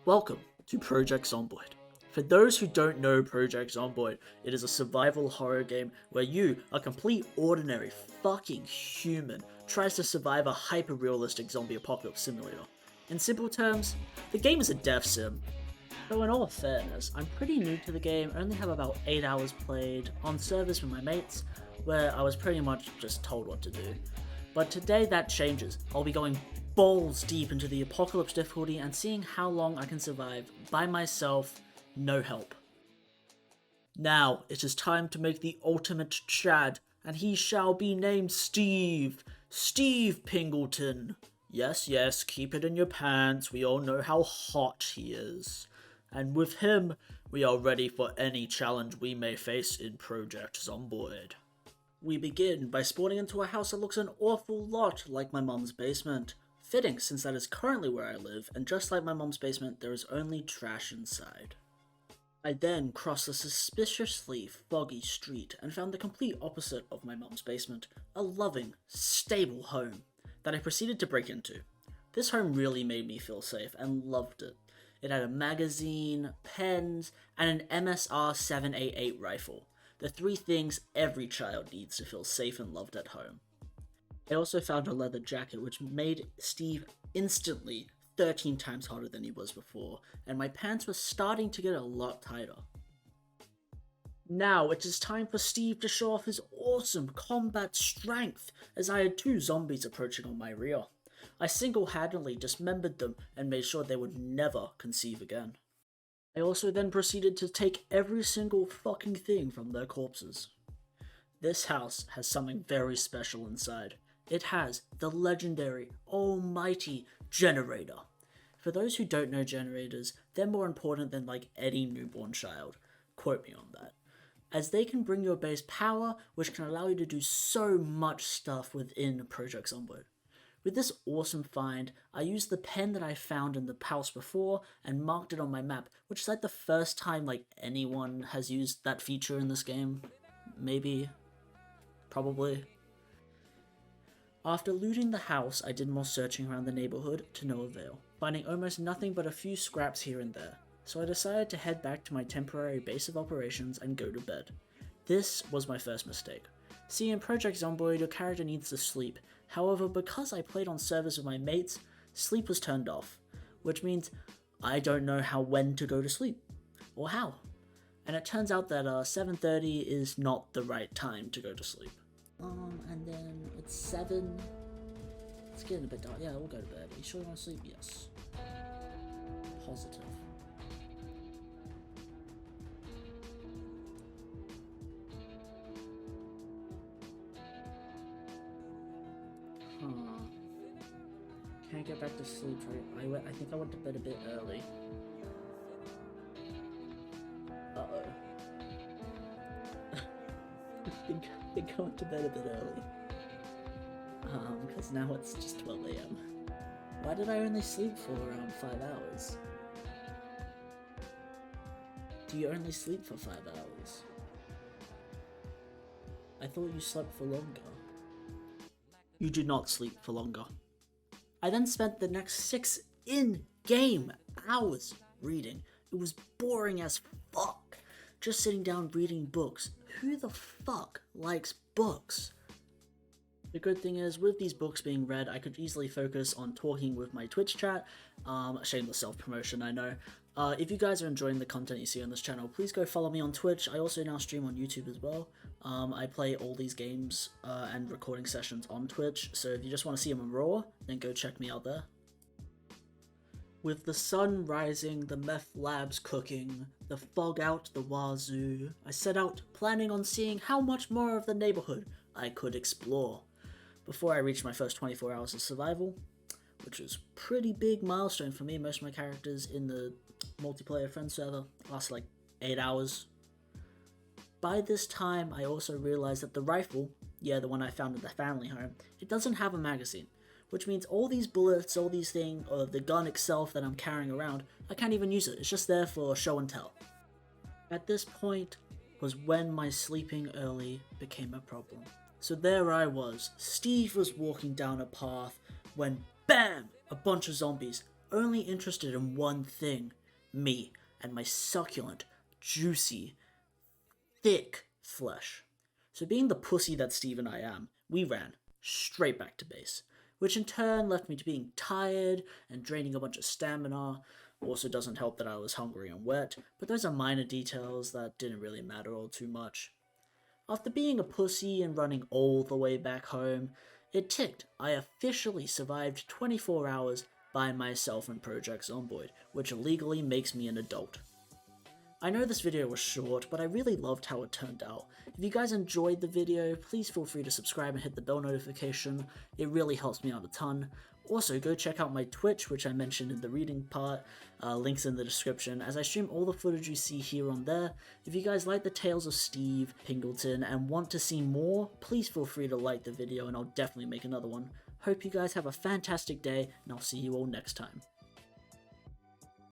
Welcome to Project Zomboid. For those who don't know Project Zomboid, it is a survival horror game where you, a complete ordinary fucking human, tries to survive a hyper-realistic zombie apocalypse simulator. In simple terms, the game is a death sim. Though in all fairness, I'm pretty new to the game, only have about 8 hours played on servers with my mates, where I was pretty much just told what to do. But today that changes. I'll be going balls deep into the apocalypse difficulty and seeing how long I can survive by myself, no help. Now it is time to make the ultimate Chad, and he shall be named Steve. Steve Pingleton. Yes, keep it in your pants, we all know how hot he is. And with him, we are ready for any challenge we may face in Project Zomboid. We begin by spawning into a house that looks an awful lot like my mum's basement. Fitting, since that is currently where I live, and just like my mum's basement, there is only trash inside. I then crossed a suspiciously foggy street and found the complete opposite of my mum's basement, a loving, stable home that I proceeded to break into. This home really made me feel safe and loved it. It had a magazine, pens, and an MSR 788 rifle, the three things every child needs to feel safe and loved at home. I also found a leather jacket which made Steve instantly 13 times hotter than he was before, and my pants were starting to get a lot tighter. Now it is time for Steve to show off his awesome combat strength, as I had two zombies approaching on my rear. I single-handedly dismembered them and made sure they would never conceive again. I also then proceeded to take every single fucking thing from their corpses. This house has something very special inside. It has the legendary, almighty generator. For those who don't know generators, they're more important than like any newborn child. Quote me on that. As they can bring your base power, which can allow you to do so much stuff within Project Zomboid. With this awesome find, I used the pen that I found in the house before and marked it on my map, which is like the first time like anyone has used that feature in this game. Maybe. Probably. After looting the house, I did more searching around the neighborhood to no avail, finding almost nothing but a few scraps here and there, so I decided to head back to my temporary base of operations and go to bed. This was my first mistake. See, in Project Zomboid, your character needs to sleep. However, because I played on servers with my mates, sleep was turned off, which means I don't know when to go to sleep, or how. And it turns out that 7:30 is not the right time to go to sleep. And then it's 7. It's getting a bit dark. Yeah, we'll go to bed. Are you sure you want to sleep? Yes. Positive. Can't get back to sleep. I think I went to bed a bit early. Uh-oh. I think I went to bed a bit early. Because now it's just 12 AM. Why did I only sleep for around 5 hours? Do you only sleep for 5 hours? I thought you slept for longer. You do not sleep for longer. I then spent the next 6 in-game hours reading. It was boring as fuck. Just sitting down reading books. Who the fuck likes books? The good thing is, with these books being read, I could easily focus on talking with my Twitch chat. Shameless self-promotion, I know. If you guys are enjoying the content you see on this channel, please go follow me on Twitch. I also now stream on YouTube as well. I play all these games and recording sessions on Twitch, so if you just want to see them raw, then go check me out there. With the sun rising, the meth labs cooking, the fog out the wazoo, I set out planning on seeing how much more of the neighborhood I could explore. Before I reached my first 24 hours of survival, which was a pretty big milestone for me. Most of my characters in the multiplayer friend server lasted like 8 hours. By this time, I also realized that the rifle, the one I found at the family home, it doesn't have a magazine, which means all these bullets, all these things, or the gun itself that I'm carrying around, I can't even use it. It's just there for show and tell. At this point was when my sleeping early became a problem. So there I was. Steve was walking down a path when BAM! A bunch of zombies only interested in one thing, me and my succulent, juicy, thick flesh. So being the pussy that Steve and I am, we ran straight back to base, which in turn left me to being tired and draining a bunch of stamina. Also doesn't help that I was hungry and wet, but those are minor details that didn't really matter all too much. After being a pussy and running all the way back home, it ticked. I officially survived 24 hours by myself in Project Zomboid, which legally makes me an adult. I know this video was short, but I really loved how it turned out. If you guys enjoyed the video, please feel free to subscribe and hit the bell notification. It really helps me out a ton. Also, go check out my Twitch, which I mentioned in the reading part, links in the description, as I stream all the footage you see here on there. If you guys like the tales of Steve Pingleton and want to see more, please feel free to like the video and I'll definitely make another one. Hope you guys have a fantastic day, and I'll see you all next time.